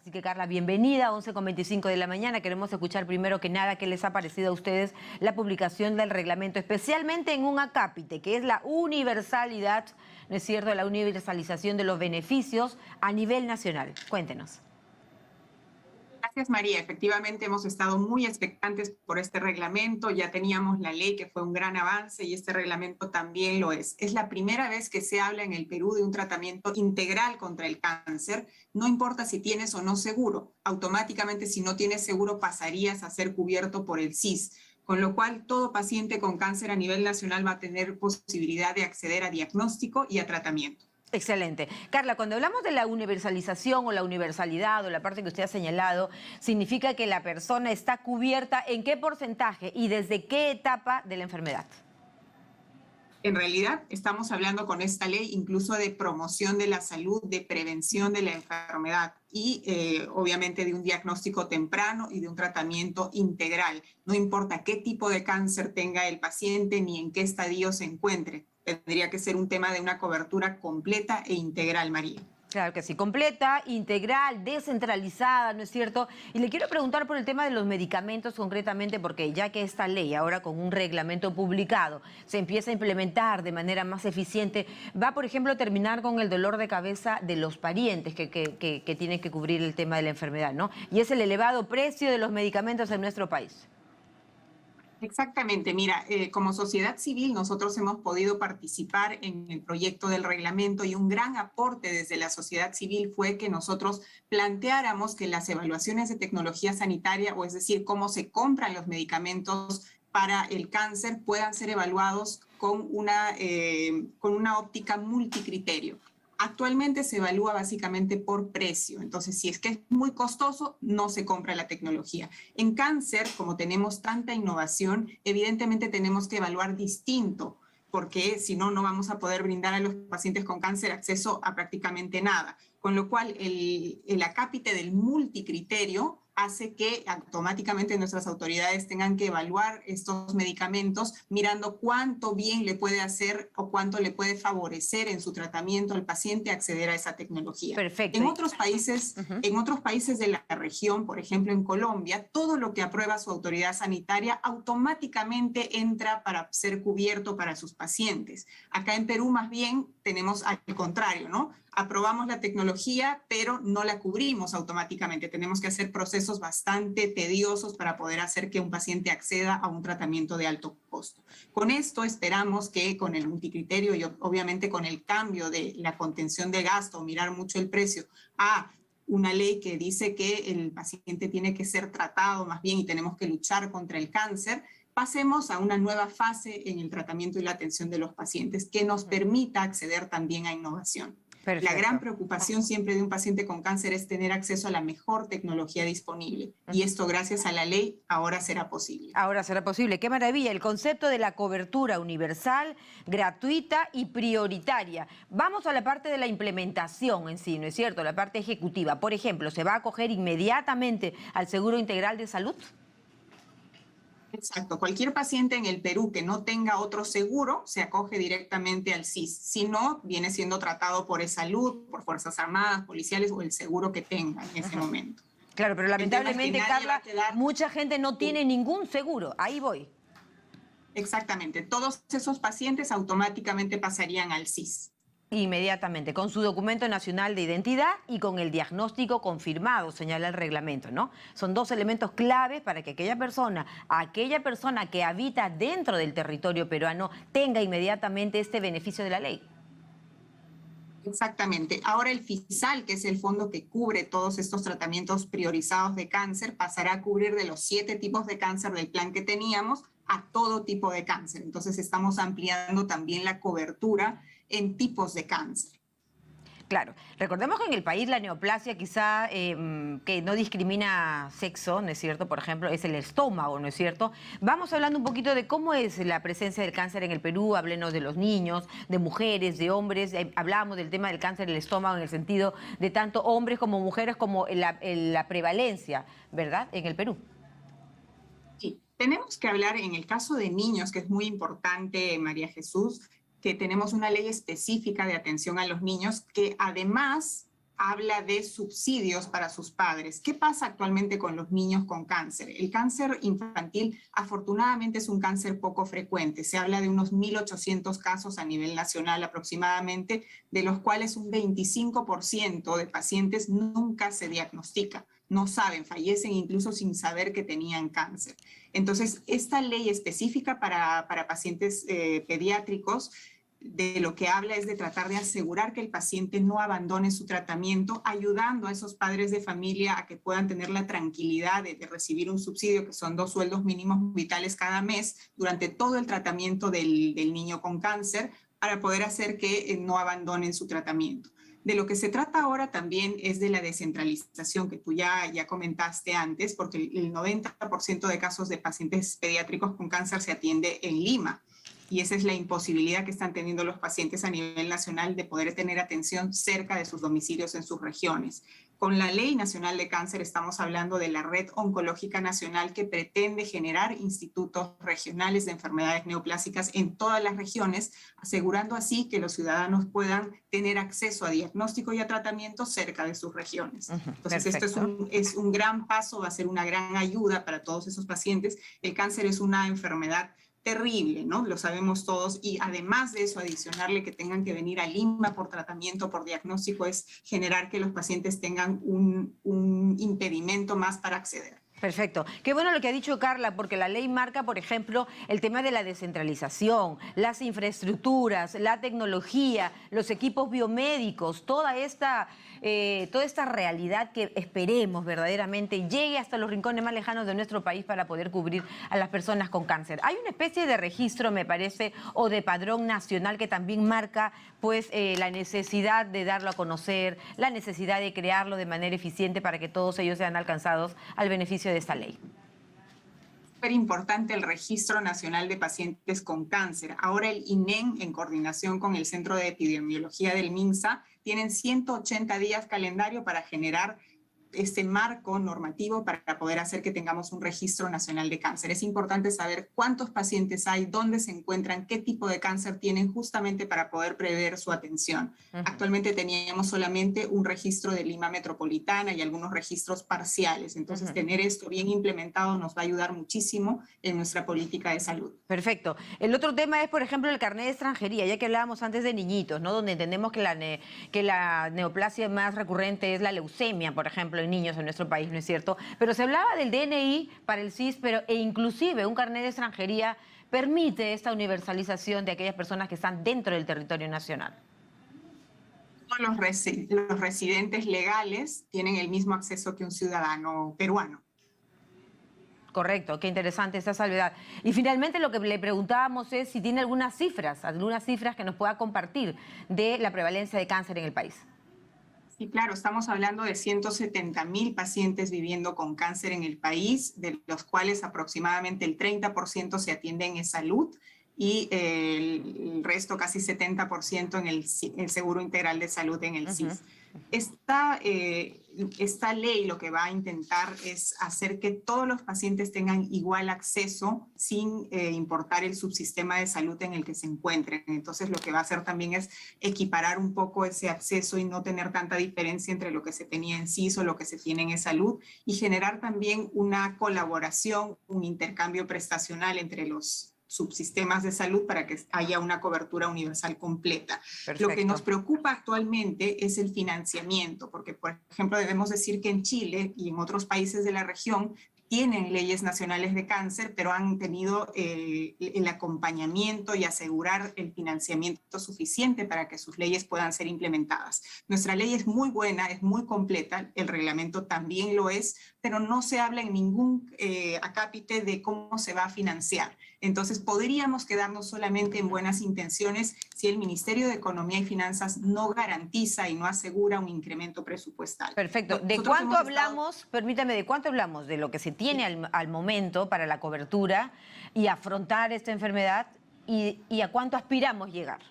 Así que Carla, bienvenida a 11:25 de la mañana. Queremos escuchar primero que nada qué les ha parecido a ustedes la publicación del reglamento, especialmente en un acápite, que es la universalidad, ¿no es cierto?, la universalización de los beneficios a nivel nacional. Cuéntenos. Gracias, María. Efectivamente, hemos estado muy expectantes por este reglamento. Ya teníamos la ley, que fue un gran avance, y este reglamento también lo es. Es la primera vez que se habla en el Perú de un tratamiento integral contra el cáncer. No importa si tienes o no seguro. Automáticamente, si no tienes seguro, pasarías a ser cubierto por el SIS. Con lo cual, todo paciente con cáncer a nivel nacional va a tener posibilidad de acceder a diagnóstico y a tratamiento. Excelente. Carla, cuando hablamos de la universalización o la universalidad o la parte que usted ha señalado, significa que la persona está cubierta en qué porcentaje y desde qué etapa de la enfermedad. En realidad, estamos hablando con esta ley incluso de promoción de la salud, de prevención de la enfermedad y obviamente de un diagnóstico temprano y de un tratamiento integral. No importa qué tipo de cáncer tenga el paciente ni en qué estadio se encuentre. Tendría que ser un tema de una cobertura completa e integral, María. Claro que sí, completa, integral, descentralizada, ¿no es cierto? Y le quiero preguntar por el tema de los medicamentos concretamente, porque ya que esta ley ahora con un reglamento publicado se empieza a implementar de manera más eficiente, va, por ejemplo, a terminar con el dolor de cabeza de los parientes que tienen que cubrir el tema de la enfermedad, ¿no? Y es el elevado precio de los medicamentos en nuestro país. Exactamente, mira, como sociedad civil nosotros hemos podido participar en el proyecto del reglamento y un gran aporte desde la sociedad civil fue que nosotros planteáramos que las evaluaciones de tecnología sanitaria, o es decir, cómo se compran los medicamentos para el cáncer, puedan ser evaluados con una óptica multicriterio. Actualmente se evalúa básicamente por precio, entonces si es que es muy costoso, no se compra la tecnología. En cáncer, como tenemos tanta innovación, evidentemente tenemos que evaluar distinto, porque si no, no vamos a poder brindar a los pacientes con cáncer acceso a prácticamente nada. Con lo cual, el acápite del multicriterio hace que automáticamente nuestras autoridades tengan que evaluar estos medicamentos mirando cuánto bien le puede hacer o cuánto le puede favorecer en su tratamiento al paciente acceder a esa tecnología. Perfecto. En otros países de la región, por ejemplo en Colombia, todo lo que aprueba su autoridad sanitaria automáticamente entra para ser cubierto para sus pacientes. Acá en Perú más bien tenemos al contrario, ¿no? Aprobamos la tecnología, pero no la cubrimos automáticamente. Tenemos que hacer procesos bastante tediosos para poder hacer que un paciente acceda a un tratamiento de alto costo. Con esto esperamos que con el multicriterio y obviamente con el cambio de la contención de gasto, mirar mucho el precio, a una ley que dice que el paciente tiene que ser tratado más bien y tenemos que luchar contra el cáncer, pasemos a una nueva fase en el tratamiento y la atención de los pacientes que nos permita acceder también a innovación. Perfecto. La gran preocupación siempre de un paciente con cáncer es tener acceso a la mejor tecnología disponible. Y esto, gracias a la ley, ahora será posible. Ahora será posible. ¡Qué maravilla! El concepto de la cobertura universal, gratuita y prioritaria. Vamos a la parte de la implementación en sí, ¿no es cierto? La parte ejecutiva. Por ejemplo, ¿se va a acoger inmediatamente al Seguro Integral de Salud? Exacto. Cualquier paciente en el Perú que no tenga otro seguro se acoge directamente al SIS. Si no, viene siendo tratado por eSalud, por Fuerzas Armadas, policiales o el seguro que tenga en ese momento. Claro, pero lamentablemente, Carla, mucha gente no tiene ningún seguro. Ahí voy. Exactamente. Todos esos pacientes automáticamente pasarían al SIS. Inmediatamente, con su documento nacional de identidad y con el diagnóstico confirmado, señala el reglamento, ¿no? Son dos elementos claves para que aquella persona que habita dentro del territorio peruano tenga inmediatamente este beneficio de la ley. Exactamente. Ahora el FISAL, que es el fondo que cubre todos estos tratamientos priorizados de cáncer, pasará a cubrir de los 7 tipos de cáncer del plan que teníamos a todo tipo de cáncer. Entonces estamos ampliando también la cobertura en tipos de cáncer. Claro, recordemos que en el país la neoplasia quizá que no discrimina sexo, ¿no es cierto? Por ejemplo, es el estómago, ¿no es cierto? Vamos hablando un poquito de cómo es la presencia del cáncer en el Perú, háblenos de los niños, de mujeres, de hombres, hablábamos del tema del cáncer del estómago en el sentido de tanto hombres como mujeres, como la prevalencia, ¿verdad? En el Perú. Sí, tenemos que hablar en el caso de niños, que es muy importante, María Jesús, que tenemos una ley específica de atención a los niños que además habla de subsidios para sus padres. ¿Qué pasa actualmente con los niños con cáncer? El cáncer infantil afortunadamente es un cáncer poco frecuente. Se habla de unos 1.800 casos a nivel nacional aproximadamente, de los cuales un 25% de pacientes nunca se diagnostica. No saben, fallecen incluso sin saber que tenían cáncer. Entonces, esta ley específica para pacientes pediátricos de lo que habla es de tratar de asegurar que el paciente no abandone su tratamiento, ayudando a esos padres de familia a que puedan tener la tranquilidad de recibir un subsidio, que son 2 sueldos mínimos vitales cada mes, durante todo el tratamiento del niño con cáncer, para poder hacer que no abandonen su tratamiento. De lo que se trata ahora también es de la descentralización que tú ya comentaste antes, porque el 90% de casos de pacientes pediátricos con cáncer se atiende en Lima. Y esa es la imposibilidad que están teniendo los pacientes a nivel nacional de poder tener atención cerca de sus domicilios en sus regiones. Con la Ley Nacional de Cáncer estamos hablando de la Red Oncológica Nacional, que pretende generar institutos regionales de enfermedades neoplásicas en todas las regiones, asegurando así que los ciudadanos puedan tener acceso a diagnóstico y a tratamiento cerca de sus regiones. Entonces, esto es un gran paso, va a ser una gran ayuda para todos esos pacientes. El cáncer es una enfermedad terrible, ¿no? Lo sabemos todos, y además de eso, adicionarle que tengan que venir a Lima por tratamiento, por diagnóstico, es generar que los pacientes tengan un impedimento más para acceder. Perfecto. Qué bueno lo que ha dicho Carla, porque la ley marca, por ejemplo, el tema de la descentralización, las infraestructuras, la tecnología, los equipos biomédicos, toda esta realidad que esperemos verdaderamente llegue hasta los rincones más lejanos de nuestro país para poder cubrir a las personas con cáncer. Hay una especie de registro, me parece, o de padrón nacional que también marca pues la necesidad de darlo a conocer, la necesidad de crearlo de manera eficiente para que todos ellos sean alcanzados al beneficio de esta ley. Súper importante el Registro Nacional de Pacientes con Cáncer. Ahora el INEN, en coordinación con el Centro de Epidemiología del MINSA, tienen 180 días calendario para generar este marco normativo para poder hacer que tengamos un registro nacional de cáncer. Es importante saber cuántos pacientes hay, dónde se encuentran, qué tipo de cáncer tienen, justamente para poder prever su atención. Actualmente teníamos solamente un registro de Lima Metropolitana y algunos registros parciales. Entonces, tener esto bien implementado nos va a ayudar muchísimo en nuestra política de salud. Perfecto. El otro tema es, por ejemplo, el carnet de extranjería, ya que hablábamos antes de niñitos, ¿no? Donde entendemos que la neoplasia más recurrente es la leucemia, por ejemplo, en niños en nuestro país, ¿no es cierto? Pero se hablaba del DNI para el CIS, e inclusive un carnet de extranjería permite esta universalización de aquellas personas que están dentro del territorio nacional. Todos los residentes legales tienen el mismo acceso que un ciudadano peruano. Correcto, qué interesante esta salvedad. Y finalmente lo que le preguntábamos es si tiene algunas cifras que nos pueda compartir de la prevalencia de cáncer en el país. Sí, claro, estamos hablando de 170.000 pacientes viviendo con cáncer en el país, de los cuales aproximadamente el 30% se atienden en salud y el resto, casi 70%, en el Seguro Integral de Salud, en el CIS. Esta ley lo que va a intentar es hacer que todos los pacientes tengan igual acceso sin importar el subsistema de salud en el que se encuentren. Entonces, lo que va a hacer también es equiparar un poco ese acceso y no tener tanta diferencia entre lo que se tenía en CIS o lo que se tiene en salud, y generar también una colaboración, un intercambio prestacional entre los subsistemas de salud para que haya una cobertura universal completa. Perfecto. Lo que nos preocupa actualmente es el financiamiento, porque, por ejemplo, debemos decir que en Chile y en otros países de la región tienen leyes nacionales de cáncer, pero han tenido el acompañamiento y asegurar el financiamiento suficiente para que sus leyes puedan ser implementadas. Nuestra ley es muy buena, es muy completa, el reglamento también lo es, pero no se habla en ningún acápite de cómo se va a financiar. Entonces, podríamos quedarnos solamente en buenas intenciones si el Ministerio de Economía y Finanzas no garantiza y no asegura un incremento presupuestal. Perfecto. ¿De cuánto hablamos? Permítame, ¿de cuánto hablamos? ¿De lo que se tiene al momento para la cobertura y afrontar esta enfermedad? ¿Y a cuánto aspiramos llegar?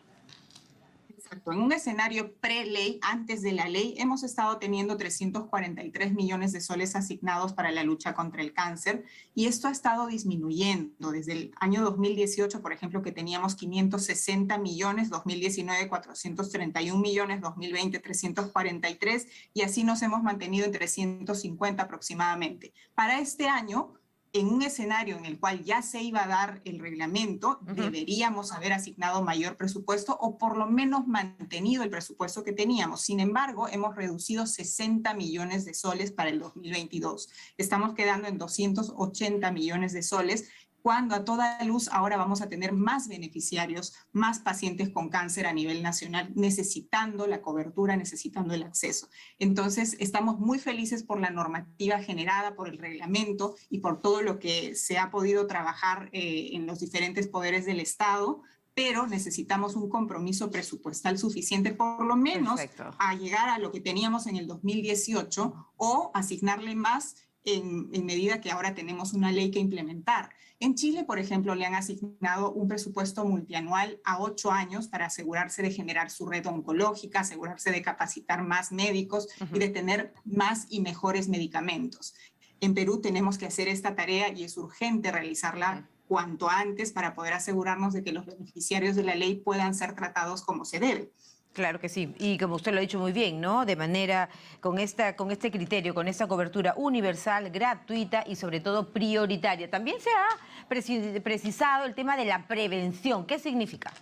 Exacto. En un escenario pre-ley, antes de la ley, hemos estado teniendo 343 millones de soles asignados para la lucha contra el cáncer y esto ha estado disminuyendo. Desde el año 2018, por ejemplo, que teníamos 560 millones, 2019 431 millones, 2020 343 y así nos hemos mantenido en 350 aproximadamente. Para este año, en un escenario en el cual ya se iba a dar el reglamento, deberíamos haber asignado mayor presupuesto o por lo menos mantenido el presupuesto que teníamos. Sin embargo, hemos reducido 60 millones de soles para el 2022. Estamos quedando en 280 millones de soles, cuando a toda luz ahora vamos a tener más beneficiarios, más pacientes con cáncer a nivel nacional, necesitando la cobertura, necesitando el acceso. Entonces, estamos muy felices por la normativa generada, por el reglamento y por todo lo que se ha podido trabajar en los diferentes poderes del Estado, pero necesitamos un compromiso presupuestal suficiente, por lo menos a llegar a lo que teníamos en el 2018 o asignarle más en medida que ahora tenemos una ley que implementar. En Chile, por ejemplo, le han asignado un presupuesto multianual a 8 años para asegurarse de generar su red oncológica, asegurarse de capacitar más médicos y de tener más y mejores medicamentos. En Perú tenemos que hacer esta tarea y es urgente realizarla cuanto antes para poder asegurarnos de que los beneficiarios de la ley puedan ser tratados como se debe. Claro que sí, y como usted lo ha dicho muy bien, ¿no? De manera, con este criterio, con esta cobertura universal, gratuita y sobre todo prioritaria. También se ha precisado el tema de la prevención. ¿Qué significa?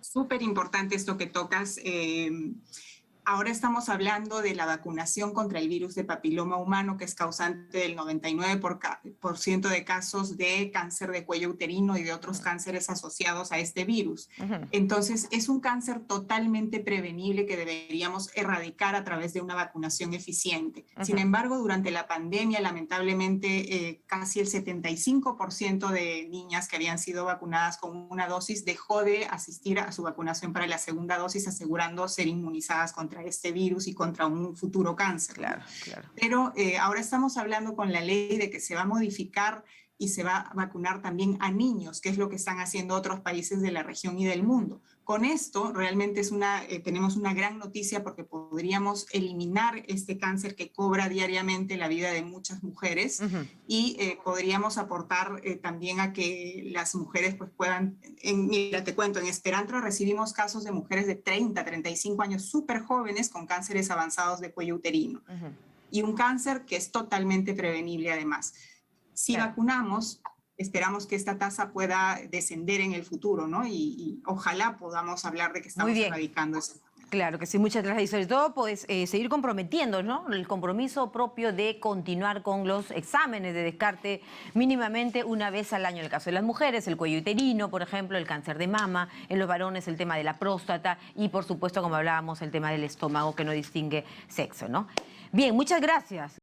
Súper importante esto que tocas. Ahora estamos hablando de la vacunación contra el virus de papiloma humano, que es causante del 99% de casos de cáncer de cuello uterino y de otros cánceres asociados a este virus. Entonces, es un cáncer totalmente prevenible que deberíamos erradicar a través de una vacunación eficiente. Sin embargo, durante la pandemia, lamentablemente, casi el 75% de niñas que habían sido vacunadas con una dosis dejó de asistir a su vacunación para la segunda dosis, asegurando ser inmunizadas contra este virus y contra un futuro cáncer. Claro, claro. Pero ahora estamos hablando con la ley de que se va a modificar y se va a vacunar también a niños, que es lo que están haciendo otros países de la región y del mundo. Con esto realmente tenemos una gran noticia porque podríamos eliminar este cáncer que cobra diariamente la vida de muchas mujeres y podríamos aportar también a que las mujeres pues puedan, mira, te cuento, en Esperanto recibimos casos de mujeres de 30, 35 años súper jóvenes con cánceres avanzados de cuello uterino y un cáncer que es totalmente prevenible además. Si vacunamos, esperamos que esta tasa pueda descender en el futuro, ¿no? Y ojalá podamos hablar de que estamos erradicando eso. Claro que sí, muchas gracias. Y sobre todo, pues, seguir comprometiendo, ¿no? El compromiso propio de continuar con los exámenes de descarte mínimamente una vez al año. En el caso de las mujeres, el cuello uterino, por ejemplo, el cáncer de mama. En los varones, el tema de la próstata. Y, por supuesto, como hablábamos, el tema del estómago que no distingue sexo, ¿no? Bien, muchas gracias.